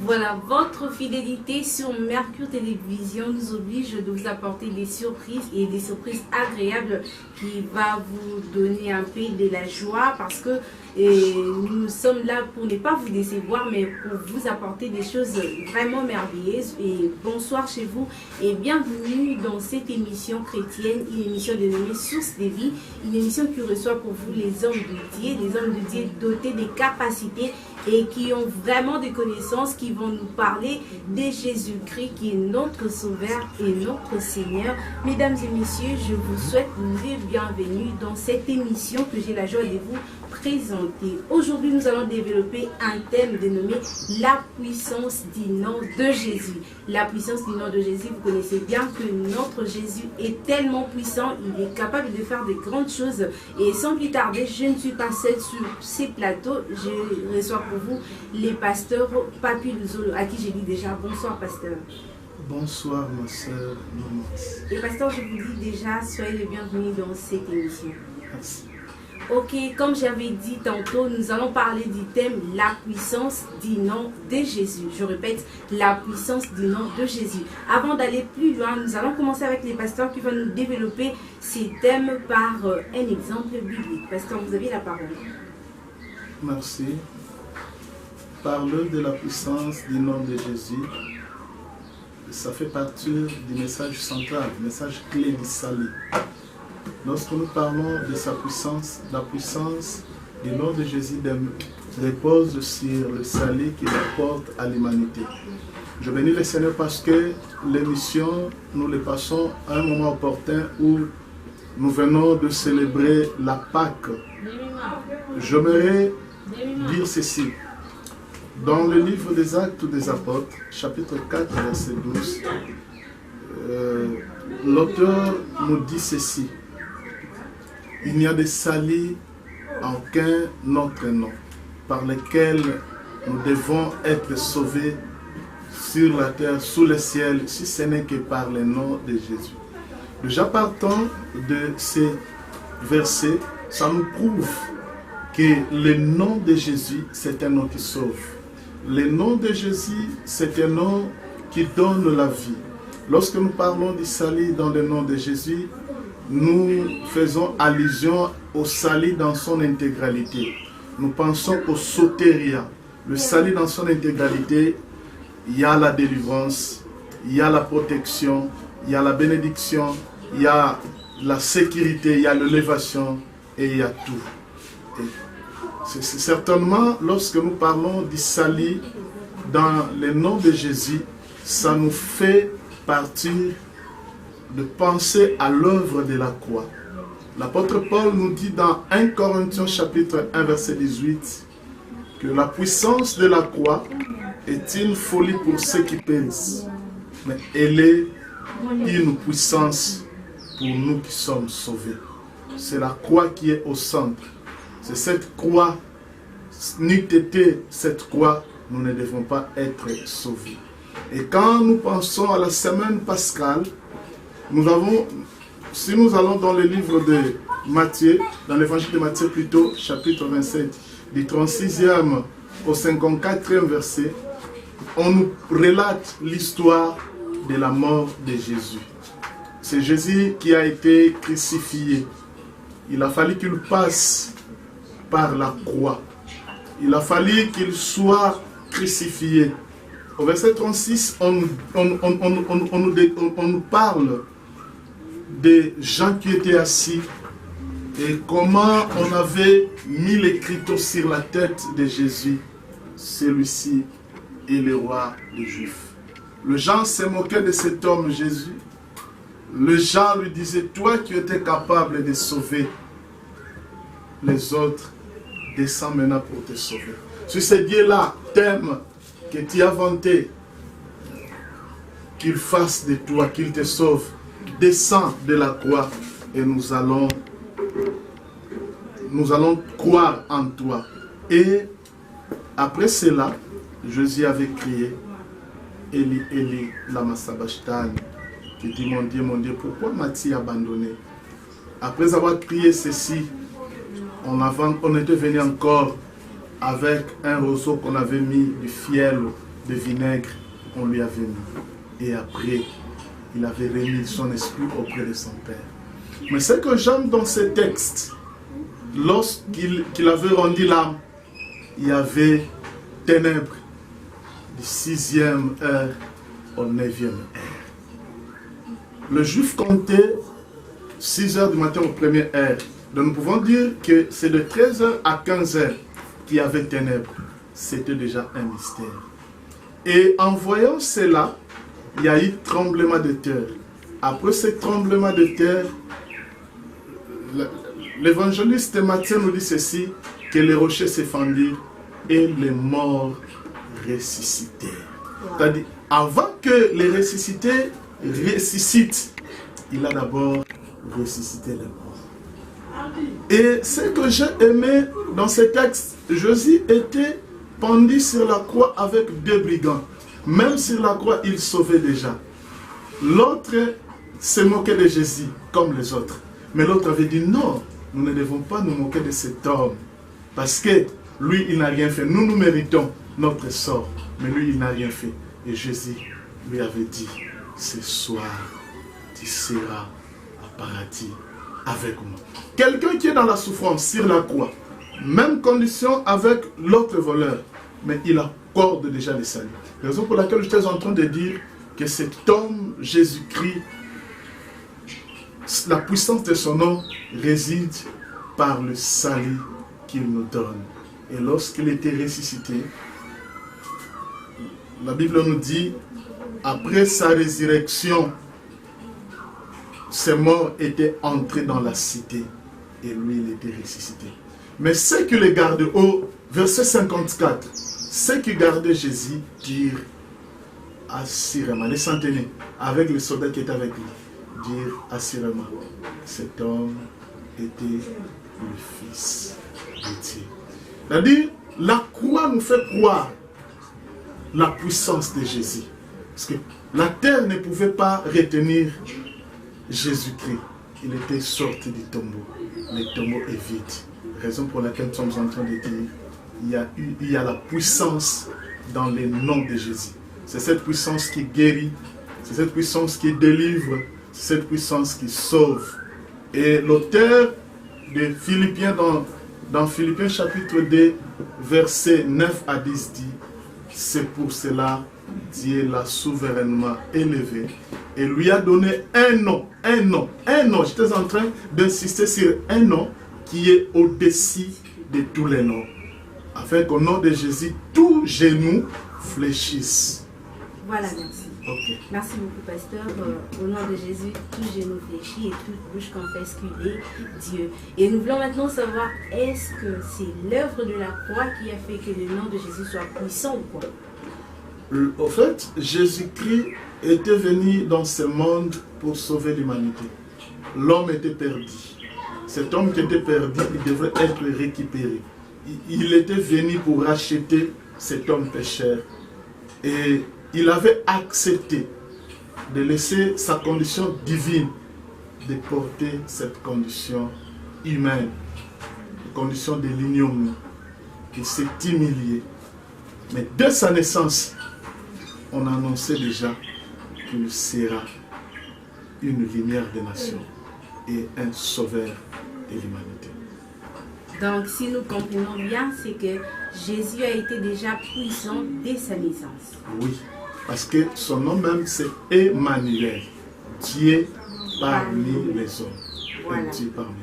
Voilà, votre fidélité sur Mercure Télévision nous oblige de vous apporter des surprises et des surprises agréables qui va vous donner un peu de la joie parce que nous sommes là pour ne pas vous décevoir mais pour vous apporter des choses vraiment merveilleuses. Et bonsoir chez vous et bienvenue dans cette émission chrétienne, une émission dénommée Source de vie, une émission qui reçoit pour vous les hommes de Dieu, des hommes de Dieu dotés des capacités et qui ont vraiment des connaissances, qui vont nous parler de Jésus-Christ qui est notre Sauveur et notre Seigneur. Mesdames et messieurs, je vous souhaite les bienvenus dans cette émission que j'ai la joie de vous présenter. Aujourd'hui, nous allons développer un thème dénommé la puissance du nom de Jésus. La puissance du nom de Jésus, vous connaissez bien que notre Jésus est tellement puissant, il est capable de faire de grandes choses. Et sans plus tarder, je ne suis pas seule sur ces plateaux. Je reçois pour vous les pasteurs Papi Luzolo, à qui j'ai dit déjà bonsoir pasteur. Bonsoir ma soeur Mamas. Et pasteur, je vous dis déjà, soyez les bienvenus dans cette émission. Merci. Ok, comme j'avais dit tantôt, nous allons parler du thème la puissance du nom de Jésus. Je répète, la puissance du nom de Jésus. Avant d'aller plus loin, nous allons commencer avec les pasteurs qui vont nous développer ces thèmes par un exemple biblique. Pasteur, vous avez la parole. Merci. Parler de la puissance du nom de Jésus, ça fait partie du message central, du message clé du salut. Lorsque nous parlons de sa puissance, la puissance du nom de Jésus repose sur le salut qu'il apporte à l'humanité. Je bénis le Seigneur parce que l'émission, nous le passons à un moment opportun où nous venons de célébrer la Pâque. J'aimerais dire ceci. Dans le livre des Actes des Apôtres, chapitre 4, verset 12, l'auteur nous dit ceci. Il n'y a de salut en aucun autre nom par lequel nous devons être sauvés sur la terre, sous le ciel, si ce n'est que par le nom de Jésus. Déjà partant de ces versets, ça nous prouve que le nom de Jésus, c'est un nom qui sauve. Le nom de Jésus, c'est un nom qui donne la vie. Lorsque nous parlons du salut dans le nom de Jésus, nous faisons allusion au salut dans son intégralité. Nous pensons au sotéria. Le salut dans son intégralité, il y a la délivrance, il y a la protection, il y a la bénédiction, il y a la sécurité, il y a l'élévation et il y a tout. C'est certainement, lorsque nous parlons du salut dans le nom de Jésus, ça nous fait partir de penser à l'œuvre de la croix. L'apôtre Paul nous dit dans 1 Corinthiens chapitre 1 verset 18 que la puissance de la croix est une folie pour ceux qui périssent, mais elle est une puissance pour nous qui sommes sauvés. C'est la croix qui est au centre. C'est cette croix, n'eût été cette croix, nous ne devons pas être sauvés. Et quand nous pensons à la semaine pascale, si nous allons dans le livre de Matthieu, dans l'évangile de Matthieu plutôt, chapitre 27, du 36e au 54e verset, on nous relate l'histoire de la mort de Jésus. C'est Jésus qui a été crucifié. Il a fallu qu'il passe par la croix. Il a fallu qu'il soit crucifié. Au verset 36, on nous parle des gens qui étaient assis et comment on avait mis l'écriteau sur la tête de Jésus. Celui-ci est le roi des Juifs. Le gens se moquaient de cet homme Jésus. Le gens lui disaient, toi qui étais capable de sauver les autres, descends maintenant pour te sauver. Si ce Dieu-là t'aime, que tu as vanté, qu'il fasse de toi, qu'il te sauve, descends de la croix et nous allons croire en toi. Et après cela, Jésus avait crié, Eli, Eli, lama sabachthani, qui dit, mon Dieu, pourquoi m'as-tu abandonné? Après avoir crié ceci, on était venu encore avec un roseau qu'on avait mis du fiel de vinaigre qu'on lui avait mis. Et après, il avait remis son esprit auprès de son Père. Mais ce que j'aime dans ce texte, lorsqu'il avait rendu l'âme, il y avait ténèbres du 6e heure au 9e heure. Le juif comptait 6 heures du matin aux premières heures. Donc nous pouvons dire que c'est de 13 heures à 15 heures qu'il y avait ténèbres. C'était déjà un mystère. Et en voyant cela, il y a eu tremblement de terre. Après ce tremblement de terre, l'évangéliste Matthieu nous dit ceci, que les rochers se fendirent et les morts ressuscitèrent. C'est-à-dire, avant que les ressuscités ressuscitent, il a d'abord ressuscité les morts. Et ce que j'ai aimé dans ce texte, Jésus était pendu sur la croix avec 2 brigands. Même sur la croix, il sauvait déjà. L'autre se moquait de Jésus, comme les autres. Mais l'autre avait dit non, nous ne devons pas nous moquer de cet homme. Parce que lui, il n'a rien fait. Nous, nous méritons notre sort. Mais lui, il n'a rien fait. Et Jésus lui avait dit, ce soir, tu seras au paradis avec moi. Quelqu'un qui est dans la souffrance, sur la croix, même condition avec l'autre voleur, mais il accorde déjà le salut. La raison pour laquelle j'étais en train de dire que cet homme, Jésus-Christ, la puissance de son nom réside par le salut qu'il nous donne. Et lorsqu'il était ressuscité, la Bible nous dit, après sa résurrection, ces morts étaient entrés dans la cité et lui, il était ressuscité. Mais ceux qui le gardaient, au verset 54, ceux qui gardaient Jésus dirent assurément, les centenaires, avec les soldats qui étaient avec lui, dirent assurément, cet homme était le Fils de Dieu. C'est-à-dire, la croix nous fait croire la puissance de Jésus. Parce que la terre ne pouvait pas retenir Jésus-Christ. Il était sorti du tombeau. Le tombeau est vide. Raison pour laquelle nous sommes en train de dire, il y a la puissance dans le nom de Jésus. C'est cette puissance qui guérit, c'est cette puissance qui délivre, c'est cette puissance qui sauve. Et l'auteur de Philippiens, dans Philippiens chapitre 2, versets 9 à 10 dit, c'est pour cela Dieu l'a souverainement élevé et lui a donné un nom. J'étais en train d'insister sur un nom qui est au-dessus de tous les noms. Afin qu'au nom de Jésus, tout genou fléchisse. Voilà, merci. Okay. Merci beaucoup, pasteur. Au nom de Jésus, tout genou fléchit et toute bouche confesse qu'il est Dieu. Et nous voulons maintenant savoir, est-ce que c'est l'œuvre de la croix qui a fait que le nom de Jésus soit puissant ou quoi? Au fait, Jésus-Christ était venu dans ce monde pour sauver l'humanité. L'homme était perdu. Cet homme qui était perdu, il devrait être récupéré. Il était venu pour racheter cet homme pécheur. Et il avait accepté de laisser sa condition divine, de porter cette condition humaine, la condition de l'ignominie, qui s'est humilié. Mais dès sa naissance, on annonçait déjà qu'il sera une lumière des nations et un sauveur de l'humanité. Donc, si nous comprenons bien, c'est que Jésus a été déjà puissant dès sa naissance. Oui, parce que son nom même c'est Emmanuel, Dieu parmi les hommes. Voilà. Dieu parmi nous.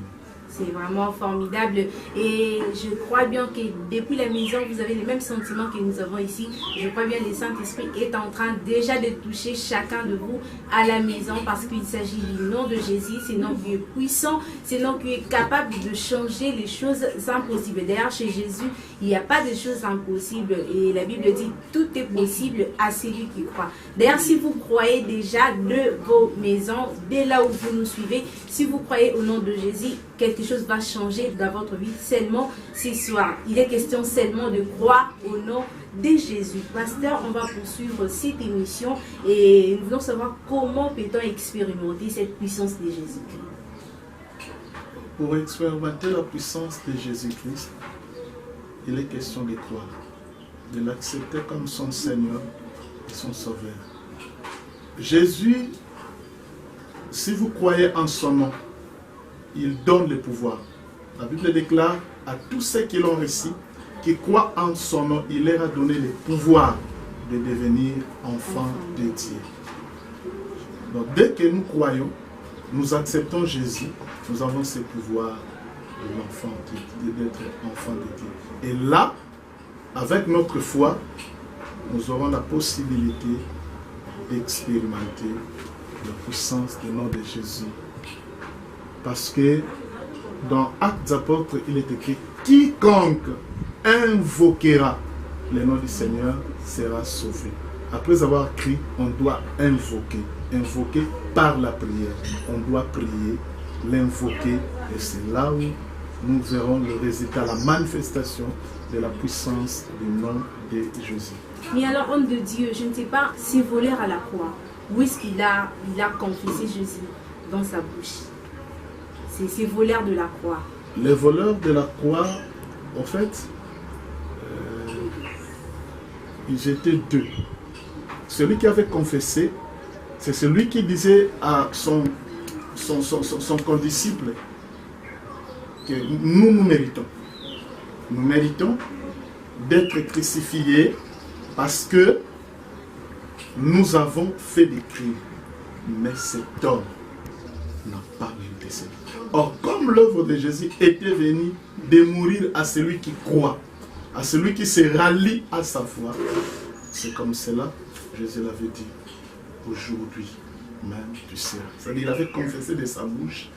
C'est vraiment formidable et je crois bien que depuis la maison, vous avez les mêmes sentiments que nous avons ici. Je crois bien que le Saint-Esprit est en train déjà de toucher chacun de vous à la maison parce qu'il s'agit du nom de Jésus, c'est nom qui est puissant, c'est nom qui est capable de changer les choses impossibles. D'ailleurs, chez Jésus, il n'y a pas de choses impossibles et la Bible dit tout est possible à celui qui croit. D'ailleurs, si vous croyez déjà de vos maisons, dès là où vous nous suivez, si vous croyez au nom de Jésus, quelque chose va changer dans votre vie seulement ce soir. Il est question seulement de croire au nom de Jésus. Pasteur, on va poursuivre cette émission et nous voulons savoir comment peut-on expérimenter cette puissance de Jésus-Christ. Pour expérimenter la puissance de Jésus-Christ, il est question de croire. de l'accepter comme son Seigneur et son Sauveur. Jésus, si vous croyez en son nom, il donne le pouvoir. La Bible déclare à tous ceux qui l'ont reçu, qui croient en son nom, il leur a donné le pouvoir de devenir enfants de Dieu. Donc dès que nous croyons, nous acceptons Jésus, nous avons ce pouvoir d'être enfants de Dieu. Et là, avec notre foi, nous aurons la possibilité d'expérimenter la puissance du nom de Jésus. Parce que dans Actes des Apôtres, il est écrit « Quiconque invoquera le nom du Seigneur sera sauvé ». Après avoir crié, on doit invoquer. Invoquer par la prière. On doit prier, l'invoquer. Et c'est là où nous verrons le résultat, la manifestation de la puissance du nom de Jésus. Mais alors, homme de Dieu, je ne sais pas, ces voleurs à la croix, où est-ce qu'il a confessé Jésus dans sa bouche? C'est ces voleurs de la croix. Les voleurs de la croix, en fait, ils étaient deux. Celui qui avait confessé, c'est celui qui disait à son condisciple que nous méritons. Nous méritons d'être crucifiés parce que nous avons fait des crimes. Mais cet homme n'a pas mérité cela. Or, comme l'œuvre de Jésus était venue de mourir à celui qui croit, à celui qui se rallie à sa foi, c'est comme cela, Jésus l'avait dit, aujourd'hui même tu seras. C'est-à-dire, il avait confessé de sa bouche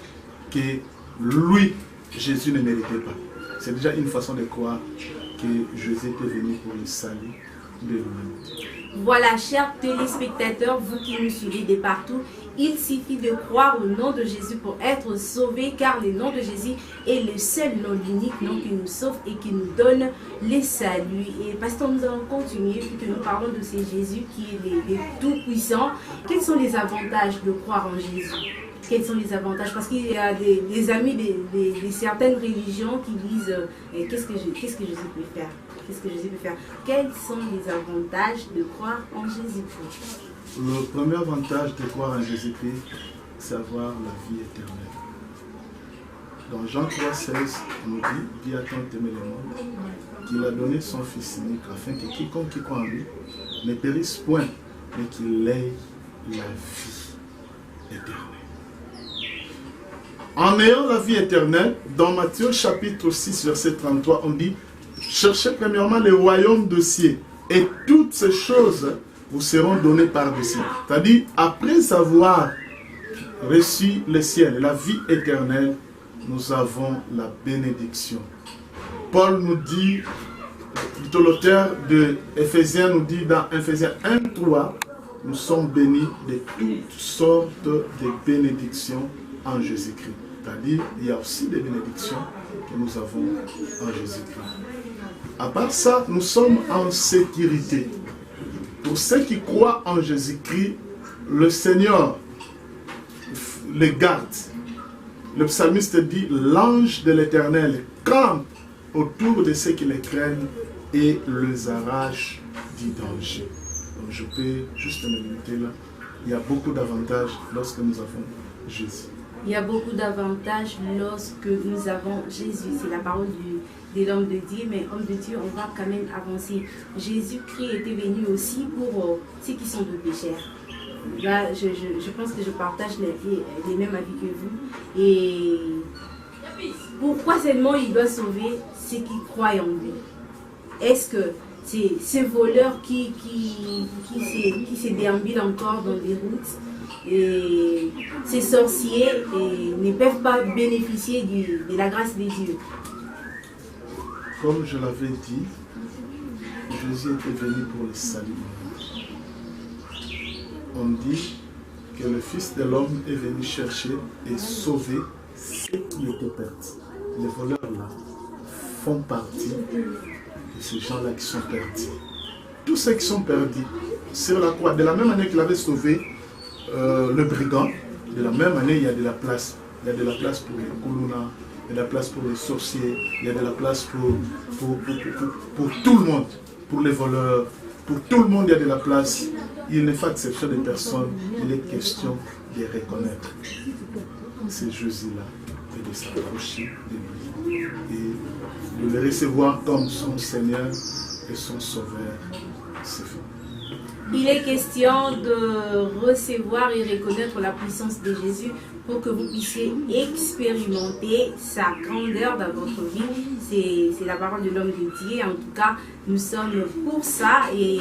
que lui, Jésus ne méritait pas. C'est déjà une façon de croire que Jésus était venu pour le salut de l'humanité. Voilà, chers téléspectateurs, vous qui nous suivez de partout, il suffit de croire au nom de Jésus pour être sauvé, car le nom de Jésus est le seul nom, l'unique nom qui nous sauve et qui nous donne le salut. Et pasteur, nous allons continuer puisque nous parlons de ce Jésus qui est le tout-puissant. Quels sont les avantages de croire en Jésus? Quels sont les avantages? Parce qu'il y a des amis de certaines religions qui disent qu'est-ce que Jésus peut faire? Qu'est-ce que Jésus peut faire? Quels sont les avantages de croire en Jésus-Christ? Le premier avantage de croire en Jésus-Christ, c'est avoir la vie éternelle. Dans Jean 3,16, on nous dit, Dieu a tant aimé le monde, qu'il a donné son Fils unique, afin que quiconque qui croit en lui ne périsse point, mais qu'il ait la vie éternelle. En ayant la vie éternelle, dans Matthieu chapitre 6, verset 33, on dit, cherchez premièrement le royaume de cieux, et toutes ces choses vous seront données par-dessus. C'est-à-dire, après avoir reçu le ciel, la vie éternelle, nous avons la bénédiction. Paul nous dit, plutôt l'auteur de Éphésiens nous dit dans Éphésiens 1:3, nous sommes bénis de toutes sortes de bénédictions en Jésus-Christ. C'est-à-dire, il y a aussi des bénédictions que nous avons en Jésus-Christ. À part ça, nous sommes en sécurité. Pour ceux qui croient en Jésus-Christ, le Seigneur les garde. Le psalmiste dit, l'ange de l'Éternel campe autour de ceux qui les craignent et les arrache du danger. Donc je peux juste me limiter là. Il y a beaucoup d'avantages lorsque nous avons Jésus. Il y a beaucoup d'avantages lorsque nous avons Jésus. C'est la parole de l'homme de Dieu, mais homme de Dieu, on va quand même avancer. Jésus-Christ était venu aussi pour ceux qui sont de pécheurs. Là, je pense que je partage les mêmes avis que vous. Et pourquoi seulement il doit sauver ceux qui croient en lui? Est-ce que c'est ces voleurs qui se déambulent encore dans les routes, et ces sorciers ne peuvent pas bénéficier de la grâce de Dieu? Comme je l'avais dit, Jésus était venu pour le salut. On dit que le Fils de l'homme est venu chercher et sauver ceux qui étaient perdus. Les voleurs là font partie de ces gens-là qui sont perdus. Tous ceux qui sont perdus sur la croix, de la même manière qu'il avait sauvé le brigand, de la même manière il y a de la place. Il y a de la place pour les Koulouna, il y a de la place pour les sorciers, il y a de la place pour tout le monde. pour les voleurs, pour tout le monde, il y a de la place. Il ne fait exception des personnes. Il est question de reconnaître ce Jésus-là et de s'approcher de lui et de le recevoir comme son Seigneur et son Sauveur. C'est fait. Il est question de recevoir et reconnaître la puissance de Jésus pour que vous puissiez expérimenter sa grandeur dans votre vie. C'est la parole de l'homme de Dieu. En tout cas, nous sommes pour ça et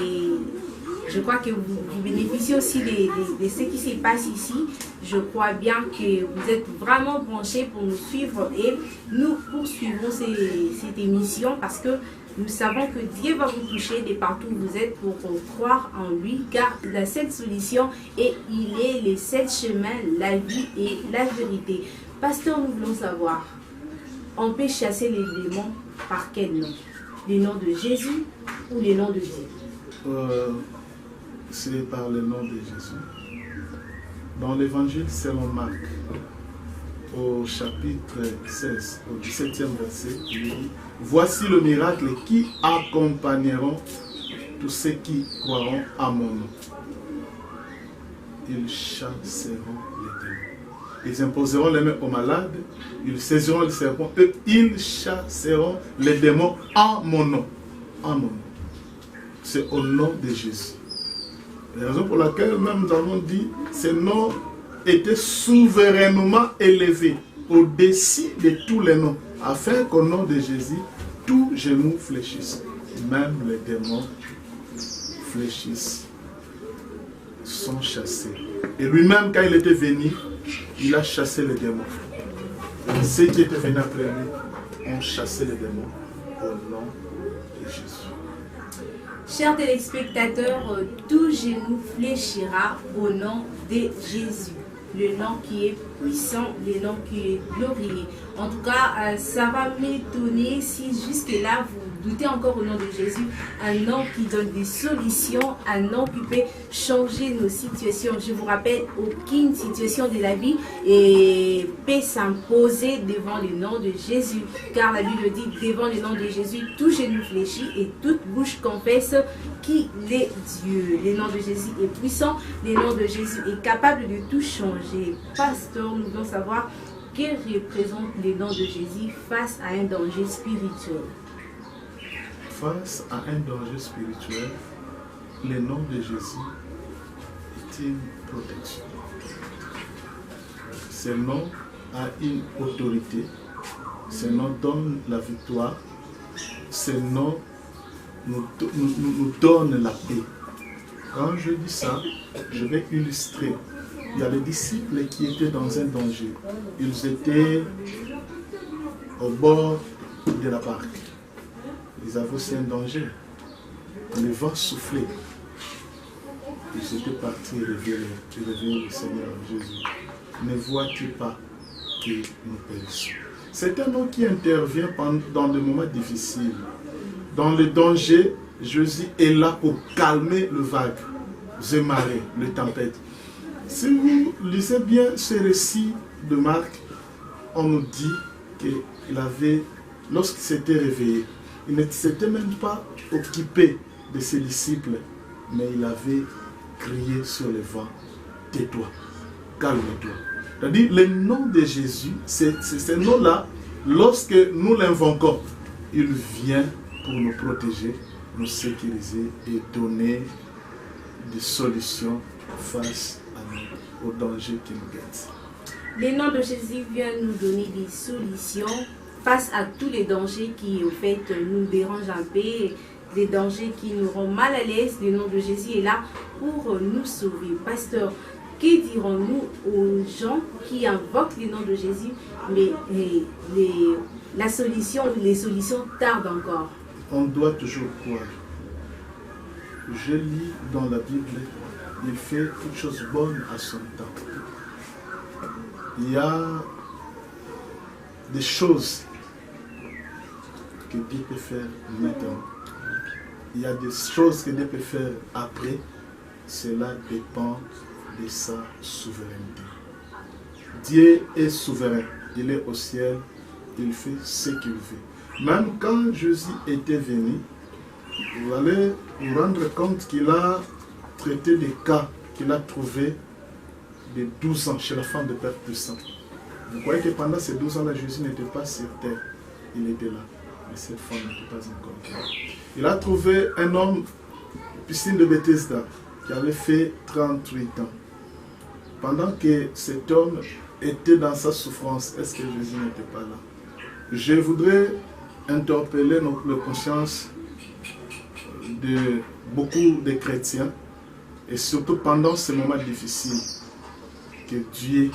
je crois que vous bénéficiez aussi de ce qui se passe ici. Je crois bien que vous êtes vraiment branchés pour nous suivre et nous poursuivons cette émission parce que nous savons que Dieu va vous toucher de partout où vous êtes pour croire en lui, car la seule solution et il est le seul chemin, la vie et la vérité. Pasteur, nous voulons savoir, on peut chasser les démons par quel nom? Le nom de Jésus ou le nom de Dieu? C'est par le nom de Jésus. Dans l'évangile selon Marc, au chapitre 16, au 17e verset, il dit: voici le miracle qui accompagneront tous ceux qui croiront à mon nom. Ils chasseront les démons. Ils imposeront les mains aux malades, ils saisiront le serpent, et ils chasseront les démons en mon nom. En mon nom. C'est au nom de Jésus. La raison pour laquelle même nous avons dit, ce nom était souverainement élevé au-dessus de tous les noms, afin qu'au nom de Jésus, tous genoux fléchissent, même les démons fléchissent, sont chassés. Et lui-même, quand il était venu, il a chassé les démons. Et ceux qui étaient venus après lui ont chassé les démons au nom de Jésus. Chers téléspectateurs, tout genou fléchira au nom de Jésus. Le nom qui est puissant, le nom qui est glorieux. En tout cas, ça va m'étonner si jusque-là vous doutez encore au nom de Jésus, un nom qui donne des solutions, un nom qui peut changer nos situations. Je vous rappelle, aucune situation de la vie peut s'imposer devant le nom de Jésus. Car la Bible dit, devant le nom de Jésus, tout genou fléchit et toute bouche confesse qu'il est Dieu. Le nom de Jésus est puissant, le nom de Jésus est capable de tout changer. Pasteur, nous voulons savoir que représente le nom de Jésus face à un danger spirituel. Face à un danger spirituel, le nom de Jésus est une protection. Ce nom a une autorité, ce nom donne la victoire, ce nom nous donne la paix. Quand je dis ça, je vais illustrer. Il y a les disciples qui étaient dans un danger. Ils étaient au bord de la barque. Ils avaient aussi un danger. Le vent soufflait. Ils étaient partis réveiller le Seigneur Jésus. Ne vois-tu pas que nous périssons? C'est un nom qui intervient dans des moments difficiles. Dans le danger, Jésus est là pour calmer le vague, les marées, les tempêtes. Si vous lisez bien ce récit de Marc, on nous dit qu'il avait, lorsqu'il s'était réveillé, il ne s'était même pas occupé de ses disciples, mais il avait crié sur le vent: tais-toi, calme-toi. C'est-à-dire, le nom de Jésus, c'est ce nom-là, lorsque nous l'invoquons, il vient pour nous protéger, nous sécuriser et donner des solutions face au danger qui nous guette. Le nom de Jésus vient nous donner des solutions face à tous les dangers qui, au fait, nous dérangent un peu, des dangers qui nous rendent mal à l'aise. Le nom de Jésus est là pour nous sauver. Pasteur, que dirons-nous aux gens qui invoquent le nom de Jésus, mais la solution ou les solutions tardent encore? On doit toujours croire. Je lis dans la Bible, il fait toutes choses bonnes à son temps. Il y a des choses que Dieu peut faire maintenant. Il y a des choses que Dieu peut faire après. Cela dépend de sa souveraineté. Dieu est souverain. Il est au ciel. Il fait ce qu'il veut. Même quand Jésus était venu, vous allez vous rendre compte qu'il a traité des cas qu'il a trouvés de 12 ans chez la femme de perte de sang. Vous croyez que pendant ces 12 ans-là, Jésus n'était pas sur terre. Il était là. Mais cette femme n'était pas encore là. Il a trouvé un homme, piscine de Bethesda, qui avait fait 38 ans. Pendant que cet homme était dans sa souffrance, est-ce que Jésus n'était pas là? Je voudrais interpeller notre conscience de beaucoup de chrétiens, et surtout pendant ces moments difficiles, que Dieu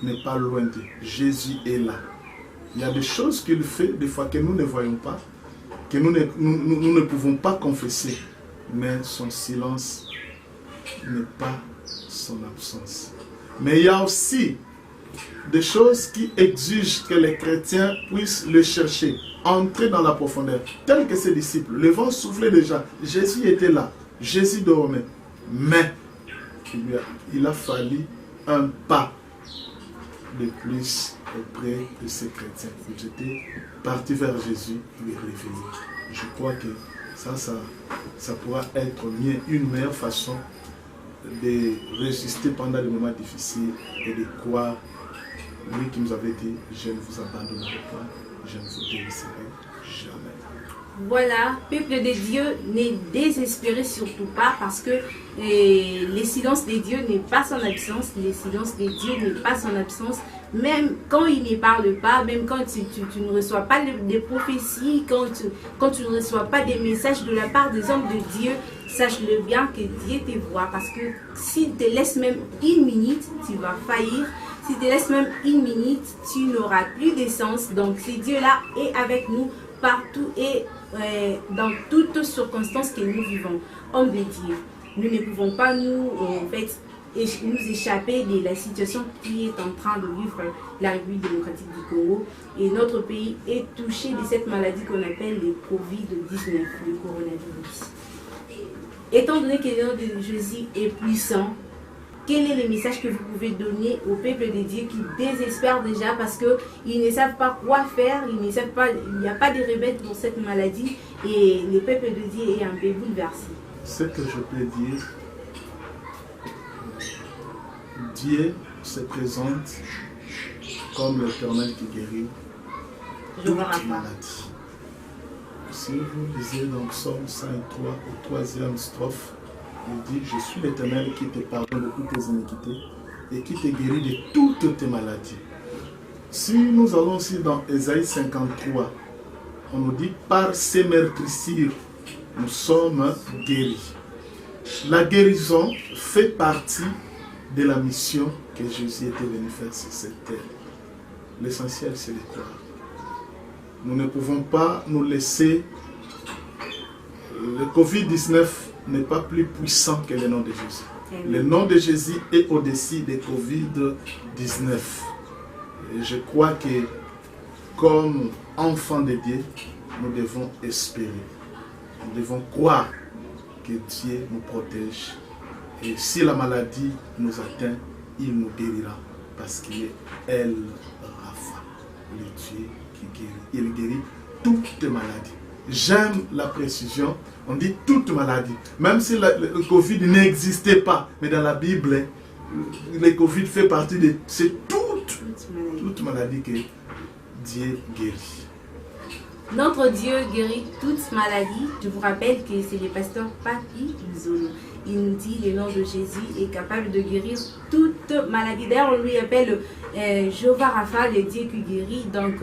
n'est pas loin d'eux. Jésus est là. Il y a des choses qu'il fait, des fois que nous ne voyons pas, que nous ne pouvons pas confesser, mais son silence n'est pas son absence. Mais il y a aussi des choses qui exigent que les chrétiens puissent le chercher, entrer dans la profondeur, tels que ses disciples. Le vent soufflait déjà, Jésus était là, Jésus dormait, mais il a fallu un pas de plus auprès de ces chrétiens. Ils étaient partis vers Jésus, lui réveiller. Je crois que ça pourra être une meilleure façon de résister pendant les moments difficiles et de croire, lui qui nous avait dit, je ne vous abandonnerai pas, je ne vous délaisserai jamais. Voilà, peuple de Dieu, n'est désespéré surtout pas, parce que le silence de Dieu n'est pas son absence, le silence de Dieu n'est pas son absence, même quand il ne parle pas, même quand tu ne reçois pas des prophéties, quand tu ne reçois pas des messages de la part des hommes de Dieu, sache-le bien que Dieu te voit, parce que s'il te laisse même une minute, tu vas faillir. Si tu te laisses même une minute, tu n'auras plus d'essence. Donc ce Dieu-là est avec nous partout et dans toutes circonstances que nous vivons. Homme de Dieu, nous ne pouvons pas nous échapper de la situation qui est en train de vivre la République démocratique du Congo. Et notre pays est touché de cette maladie qu'on appelle le Covid-19, le coronavirus. Étant donné que le nom de Jésus est puissant, quel est le message que vous pouvez donner au peuple de Dieu qui désespère déjà parce qu'ils ne savent pas quoi faire, ils ne savent pas, il n'y a pas de remède pour cette maladie et le peuple de Dieu est un peu bouleversé? Ce que je peux dire, Dieu se présente comme l'Éternel qui guérit toute maladie. Si vous lisez dans Psaume 103 au 3e strophe, il dit, je suis l'Éternel qui te pardonne de toutes tes iniquités et qui te guérit de toutes tes maladies. Si nous allons aussi dans Ésaïe 53, on nous dit, par ses meurtrissures, nous sommes guéris. La guérison fait partie de la mission que Jésus était venu faire sur cette terre. L'essentiel, c'est de croire. Nous ne pouvons pas nous laisser. Le Covid-19 n'est pas plus puissant que le nom de Jésus. Le nom de Jésus est au-dessus de Covid-19. Et je crois que, comme enfants de Dieu, nous devons espérer. Nous devons croire que Dieu nous protège. Et si la maladie nous atteint, il nous guérira. Parce qu'il est El Rapha, le Dieu qui guérit. Il guérit toutes les maladies. J'aime la précision. On dit toute maladie. Même si le Covid n'existait pas. Mais dans la Bible, le Covid fait partie de... C'est toute maladie que Dieu guérit. Notre Dieu guérit toute maladie. Je vous rappelle que c'est le pasteur Papi Zolo. Il nous dit le nom de Jésus est capable de guérir toute maladie. D'ailleurs, on lui appelle Jéhovah Rapha, le Dieu qui guérit. Donc,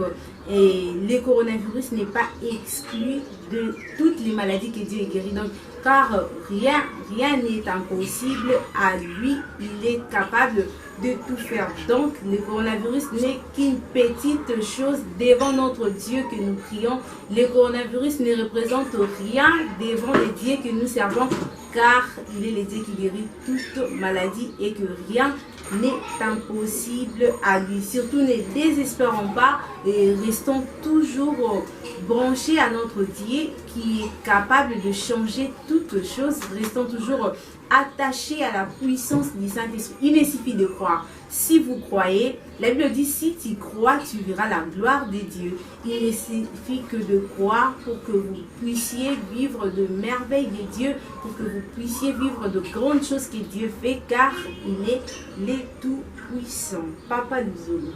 le coronavirus n'est pas exclu de toutes les maladies que Dieu guérit. Donc, car rien n'est impossible à lui. Il est capable de tout faire. Donc, le coronavirus n'est qu'une petite chose devant notre Dieu que nous prions. Le coronavirus ne représente rien devant le Dieu que nous servons, car il est le Dieu qui guérit toute maladie et que rien n'est impossible à lui. Surtout ne désespérons pas et restons toujours branchés à notre Dieu qui est capable de changer toutes choses. Restons toujours attachés à la puissance du Saint-Esprit. Il ne suffit de croire. Si vous croyez, la Bible dit, si tu crois, tu verras la gloire de Dieu. Il ne suffit que de croire pour que vous puissiez vivre de merveilles de Dieu, pour que vous puissiez vivre de grandes choses que Dieu fait, car il est le Tout-Puissant. Papa nous aime.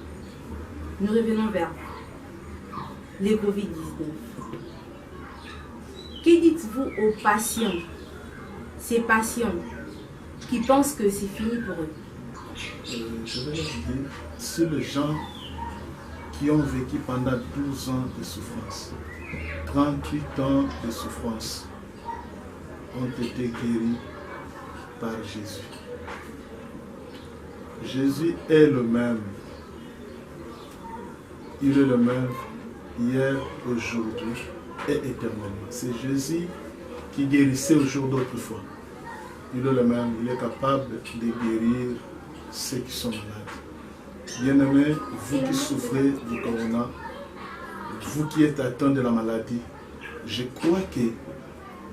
Nous revenons vers le Covid-19. Que dites-vous aux patients, ces patients qui pensent que c'est fini pour eux? Je vais leur dire, si les gens qui ont vécu pendant 12 ans de souffrance, 38 ans de souffrance, ont été guéris par Jésus. Jésus est le même. Il est le même hier, aujourd'hui et éternellement. C'est Jésus qui guérissait au jour d'autrefois. Il est le même. Il est capable de guérir ceux qui sont malades. Bien-aimés, vous qui souffrez du corona, vous qui êtes atteints de la maladie, je crois qu'il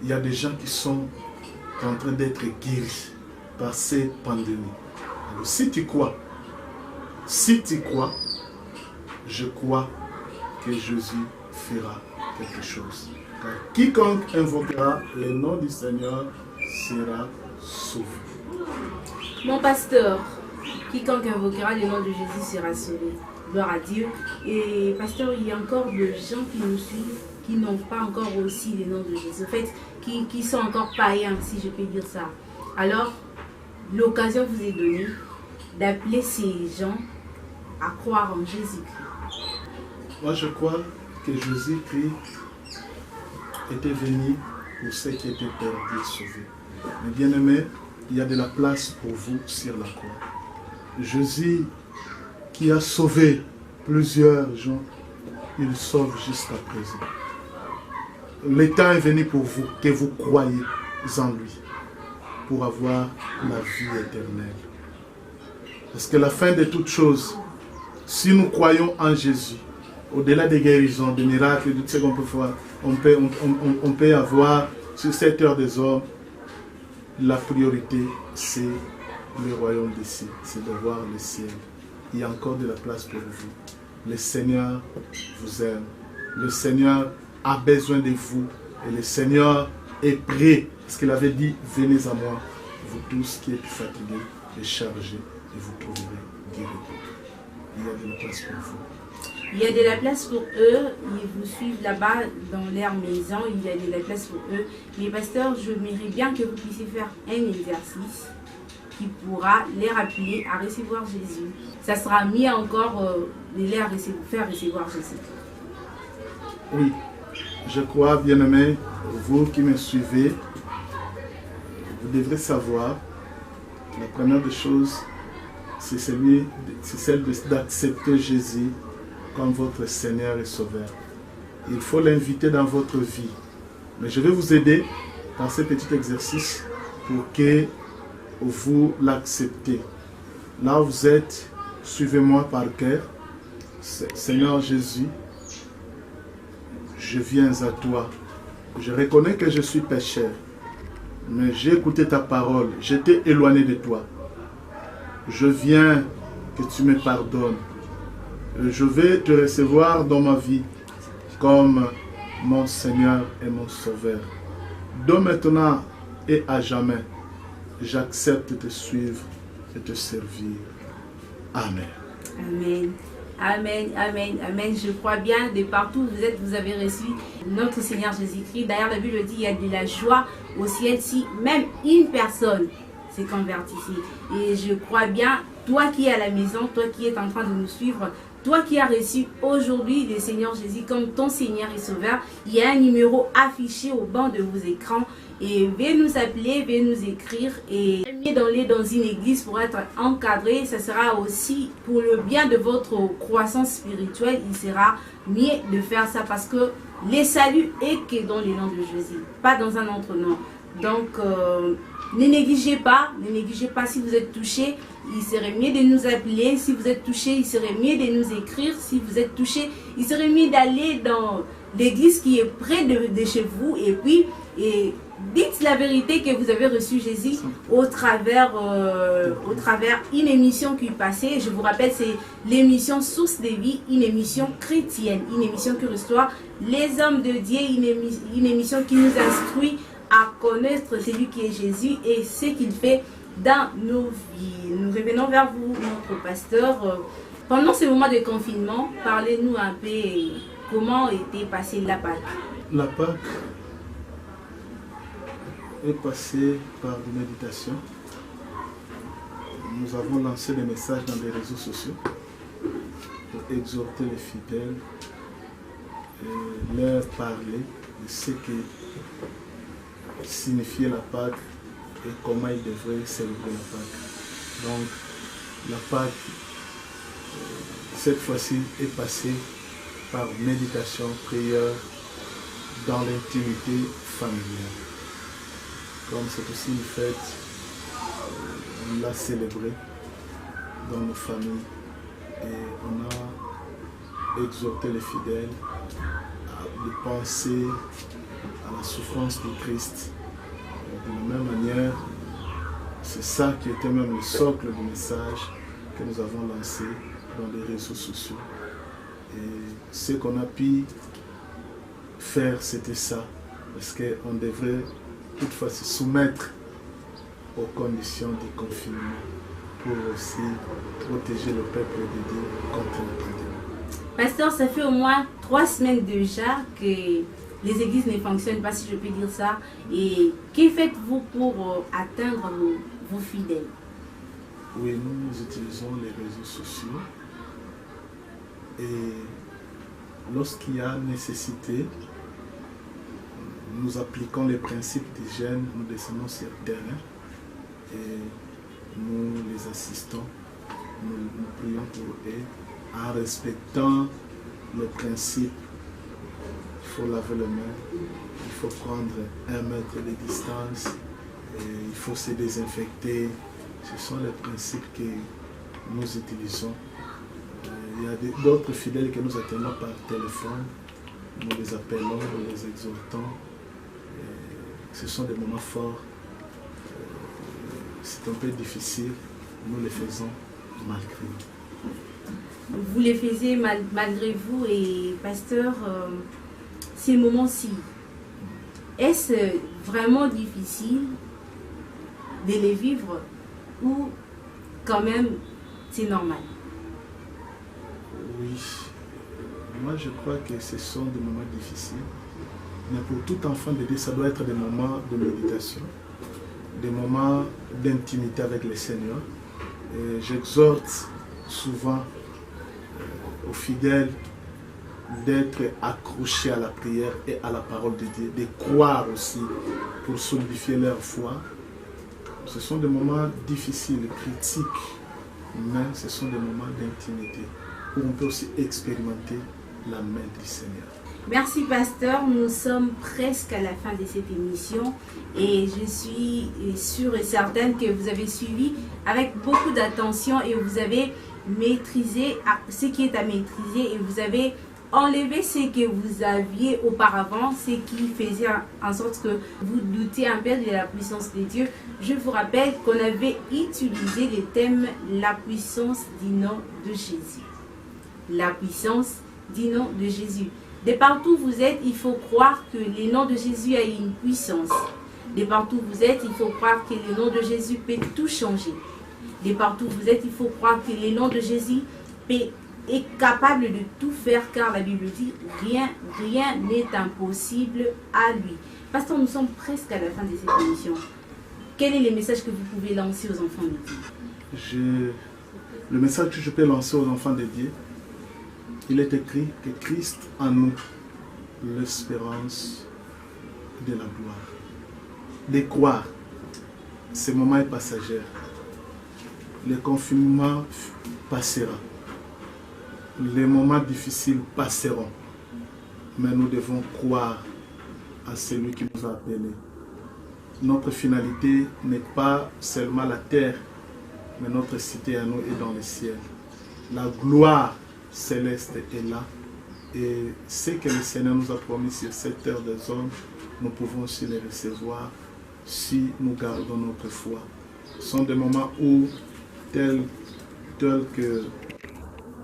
y a des gens qui sont en train d'être guéris par cette pandémie. Alors si tu crois, je crois que Jésus fera quelque chose. Car quiconque invoquera le nom du Seigneur sera sauvé. Mon pasteur, quiconque invoquera le nom de Jésus sera sauvé. Gloire à Dieu. Et pasteur, il y a encore des gens qui nous suivent, qui n'ont pas encore aussi le nom de Jésus. En fait, qui sont encore païens, si je peux dire ça. Alors, l'occasion vous est donnée d'appeler ces gens à croire en Jésus-Christ. Moi, je crois que Jésus-Christ était venu pour ceux qui étaient perdus, sauvés. Mais bien aimés, il y a de la place pour vous sur la croix. Jésus qui a sauvé plusieurs gens, il sauve jusqu'à présent. Le temps est venu pour vous, que vous croyez en lui, pour avoir la vie éternelle. Parce que la fin de toutes choses, si nous croyons en Jésus, au-delà des guérisons, des miracles, de tout ce qu'on peut faire, on peut avoir sur cette heure des hommes, la priorité, c'est le royaume des cieux, c'est de voir le ciel. Il y a encore de la place pour vous. Le Seigneur vous aime. Le Seigneur a besoin de vous. Et le Seigneur est prêt. Parce qu'il avait dit, venez à moi, vous tous qui êtes fatigués et chargés, et vous trouverez du repos. Il y a de la place pour vous. Il y a de la place pour eux, ils vous suivent là-bas dans leur maison, il y a de la place pour eux. Mais pasteur, je mérite bien que vous puissiez faire un exercice qui pourra les rappeler à recevoir Jésus. Ça sera mieux encore de les faire recevoir Jésus. Oui, je crois, bien-aimés, vous qui me suivez, vous devrez savoir, la première des choses, c'est celle d'accepter Jésus comme votre Seigneur et Sauveur. Il faut l'inviter dans votre vie. Mais je vais vous aider dans ce petit exercice pour que vous l'acceptez. Là où vous êtes, suivez-moi par cœur. Seigneur Jésus, je viens à toi. Je reconnais que je suis pécheur, mais j'ai écouté ta parole. J'étais éloigné de toi. Je viens que tu me pardonnes. Je vais te recevoir dans ma vie comme mon Seigneur et mon Sauveur. De maintenant et à jamais, j'accepte de te suivre et te servir. Amen. Amen. Amen, amen, amen. Je crois bien, de partout où vous êtes, vous avez reçu notre Seigneur Jésus-Christ. D'ailleurs, la Bible dit qu'il y a de la joie au ciel si même une personne s'est convertie ici. Et je crois bien, toi qui es à la maison, toi qui es en train de nous suivre, toi qui as reçu aujourd'hui le Seigneur Jésus comme ton Seigneur et Sauveur, il y a un numéro affiché au banc de vos écrans. Et veuillez nous appeler, veuillez nous écrire et mettez-les dans une église pour être encadré. Ça sera aussi pour le bien de votre croissance spirituelle. Il sera mieux de faire ça parce que le salut est que dans le nom de Jésus, pas dans un autre nom. Donc, Ne négligez pas si vous êtes touché, il serait mieux de nous appeler. Si vous êtes touché, il serait mieux de nous écrire. Si vous êtes touché, il serait mieux d'aller dans l'église qui est près de chez vous. Et puis, dites la vérité que vous avez reçu Jésus au travers une émission qui est passée. Je vous rappelle, c'est l'émission Source de vie, une émission chrétienne, une émission qui reçoit les hommes de Dieu, une émission qui nous instruit à connaître celui qui est Jésus et ce qu'il fait dans nos vies. Nous revenons vers vous, notre pasteur. Pendant ce moment de confinement, parlez-nous un peu comment était passée la Pâque. La Pâque est passée par une méditation. Nous avons lancé des messages dans les réseaux sociaux pour exhorter les fidèles et leur parler de ce que signifiait la Pâque et comment ils devraient célébrer la Pâque. Donc la Pâque, cette fois-ci, est passée par méditation, prière, dans l'intimité familiale. Comme c'est aussi une fête, on l'a célébrée dans nos familles et on a exhorté les fidèles à penser à la souffrance du Christ. De la même manière, c'est ça qui était même le socle du message que nous avons lancé dans les réseaux sociaux. Et ce qu'on a pu faire, c'était ça, parce qu'on devrait toutefois se soumettre aux conditions du confinement pour aussi protéger le peuple de Dieu contre la pandémie. Pasteur, ça fait au moins 3 semaines déjà que les églises ne fonctionnent pas, si je peux dire ça. Et que faites-vous pour atteindre vos fidèles? Oui, nous utilisons les réseaux sociaux et lorsqu'il y a nécessité, nous appliquons les principes d'hygiène, nous descendons sur le terrain et nous les assistons, nous prions pour eux en respectant les principes. Il faut laver les mains, il faut prendre 1 mètre de distance, et il faut se désinfecter. Ce sont les principes que nous utilisons. Il y a d'autres fidèles que nous attendons par téléphone, nous les appelons, nous les exhortons. Ce sont des moments forts, c'est un peu difficile, nous les faisons malgré nous. Vous les faisiez malgré vous et pasteur, ces moments-ci, est-ce vraiment difficile de les vivre ou quand même c'est normal? Oui, moi je crois que ce sont des moments difficiles. Mais pour tout enfant de Dieu, ça doit être des moments de méditation, des moments d'intimité avec le Seigneur. Et j'exhorte souvent aux fidèles d'être accrochés à la prière et à la parole de Dieu, de croire aussi pour solidifier leur foi. Ce sont des moments difficiles, critiques, mais ce sont des moments d'intimité où on peut aussi expérimenter la main du Seigneur. Merci pasteur, nous sommes presque à la fin de cette émission et je suis sûre et certaine que vous avez suivi avec beaucoup d'attention et vous avez maîtrisé ce qui est à maîtriser et vous avez enlevé ce que vous aviez auparavant, ce qui faisait en sorte que vous doutiez un peu de la puissance de Dieu. Je vous rappelle qu'on avait utilisé le thème « La puissance du nom de Jésus ». La puissance du nom de Jésus. De partout où vous êtes, il faut croire que le nom de Jésus a une puissance. De partout où vous êtes, il faut croire que le nom de Jésus peut tout changer. De partout où vous êtes, il faut croire que le nom de Jésus est capable de tout faire, car la Bible dit rien n'est impossible à lui. Pasteur, nous sommes presque à la fin de cette émission. Quel est le message que vous pouvez lancer aux enfants de Dieu? Le message que je peux lancer aux enfants de Dieu, il est écrit que Christ en nous, l'espérance de la gloire. De croire, ce moment est passager. Le confinement passera. Les moments difficiles passeront. Mais nous devons croire à celui qui nous a appelés notre finalité n'est pas seulement la terre, mais notre cité à nous est dans le ciel. La gloire céleste est là. Et ce que le Seigneur nous a promis sur cette terre des hommes, nous pouvons aussi les recevoir si nous gardons notre foi. Ce sont des moments où, tel que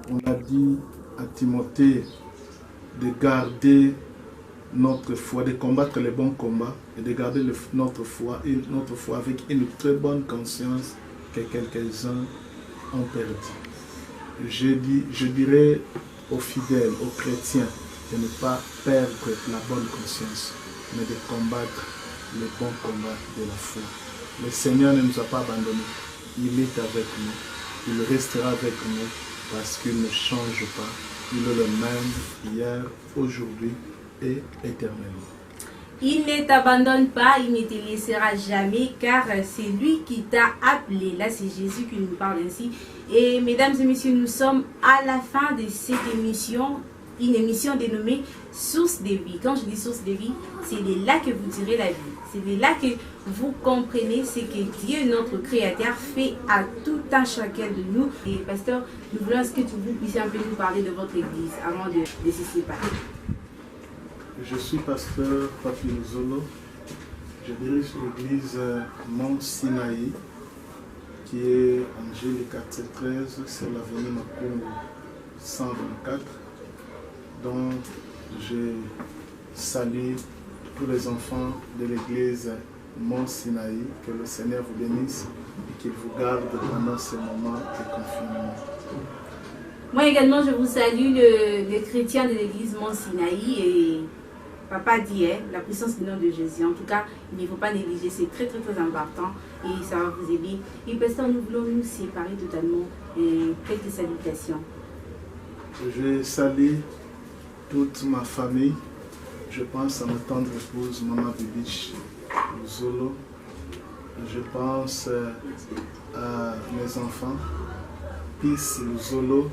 on a dit à Timothée, de garder notre foi, de combattre les bons combats et de garder notre foi avec une très bonne conscience que quelques-uns ont perdu. Je dirais aux fidèles, aux chrétiens, de ne pas perdre la bonne conscience, mais de combattre les bons combats de la foi. Le Seigneur ne nous a pas abandonnés. Il est avec nous. Il restera avec nous parce qu'il ne change pas. Il est le même hier, aujourd'hui et éternellement. Il ne t'abandonne pas, il ne te laissera jamais, car c'est lui qui t'a appelé. Là, c'est Jésus qui nous parle ainsi. Et mesdames et messieurs, nous sommes à la fin de cette émission, une émission dénommée Source de vie. Quand je dis source de vie, c'est de là que vous tirez la vie. C'est de là que vous comprenez ce que Dieu, notre Créateur, fait à tout un chacun de nous. Et pasteur, nous voulons que vous puissiez un peu nous parler de votre église avant de se séparer. Je suis pasteur Papi Luzolo. Je dirige l'église Mont Sinaï, qui est en Angélique 413 sur l'avenue Makungu 124. Donc, je salue tous les enfants de l'église Mont Sinaï. Que le Seigneur vous bénisse et qu'il vous garde pendant ces moments de confinement. Moi également, je vous salue, les chrétiens de l'église Mont Sinaï, et Papa dit, la puissance du nom de Jésus. En tout cas, il ne faut pas négliger, c'est très important et ça va vous aider. Et pasteur, nous voulons nous séparer totalement. Quelques salutations. Je salue toute ma famille. Je pense à ma tendre épouse, Maman Bibich Luzolo. Je pense à mes enfants, Pis Luzolo.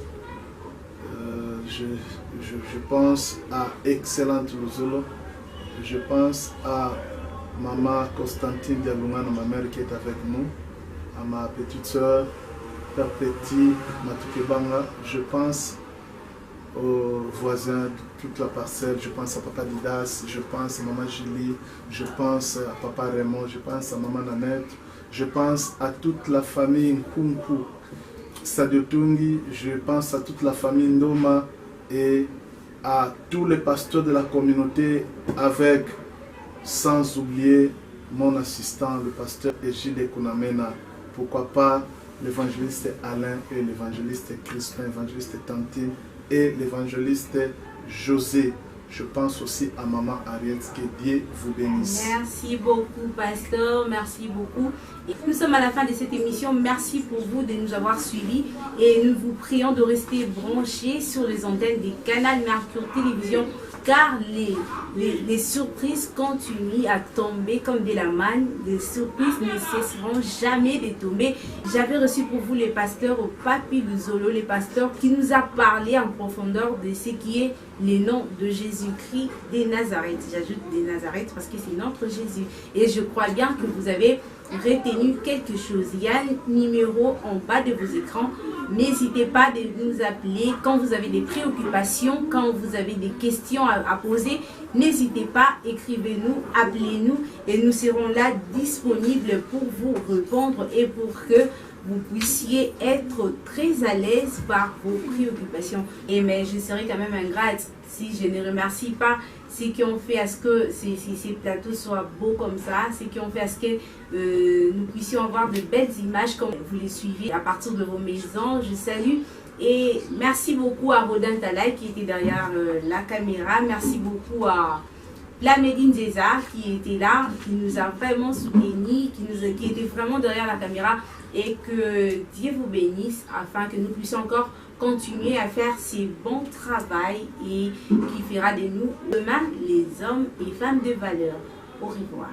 Je pense à Excellente Luzolo. Je pense à Maman Constantine Dialungano, ma mère qui est avec nous, à ma petite soeur, Père Petit Matukebanga. Je pense aux voisins de toute la parcelle. Je pense à Papa Didas, je pense à Maman Julie, je pense à Papa Raymond, je pense à Maman Nanette, je pense à toute la famille Nkunku Sadiotungi, je pense à toute la famille Ndoma et à tous les pasteurs de la communauté, avec, sans oublier mon assistant, le pasteur Egide Kunamena, pourquoi pas l'évangéliste Alain et l'évangéliste Crispin, l'évangéliste Tantine et l'évangéliste José. Je pense aussi à Maman Ariette, que Dieu vous bénisse. Merci beaucoup, pasteur. Merci beaucoup. Et nous sommes à la fin de cette émission. Merci pour vous de nous avoir suivis. Et nous vous prions de rester branchés sur les antennes des Canal Mercure Télévision, car les surprises continuent à tomber comme de la manne. Les surprises ne cesseront jamais de tomber. J'avais reçu pour vous les pasteurs au Papi Luzolo, les pasteurs qui nous a parlé en profondeur de ce qui est le nom de Jésus-Christ des Nazareth. J'ajoute des Nazareth parce que c'est notre Jésus. Et je crois bien que vous avez retenu quelque chose. Il y a un numéro en bas de vos écrans. N'hésitez pas de nous appeler quand vous avez des préoccupations, quand vous avez des questions à poser. N'hésitez pas, écrivez-nous, appelez-nous et nous serons là disponibles pour vous répondre et pour que vous puissiez être très à l'aise par vos préoccupations. Et mais je serai quand même ingrate si je ne remercie pas ceux qui ont fait à ce que ces plateaux soient beaux comme ça, ceux qui ont fait à ce que nous puissions avoir de belles images comme vous les suivez à partir de vos maisons. Je salue et merci beaucoup à Rodin Talay qui était derrière la caméra. Merci beaucoup à la Médine César qui était là, qui nous a vraiment soutenus, qui était vraiment derrière la caméra, et que Dieu vous bénisse afin que nous puissions encore continuer à faire ce bon travail et qui fera de nous demain les hommes et femmes de valeur. Au revoir.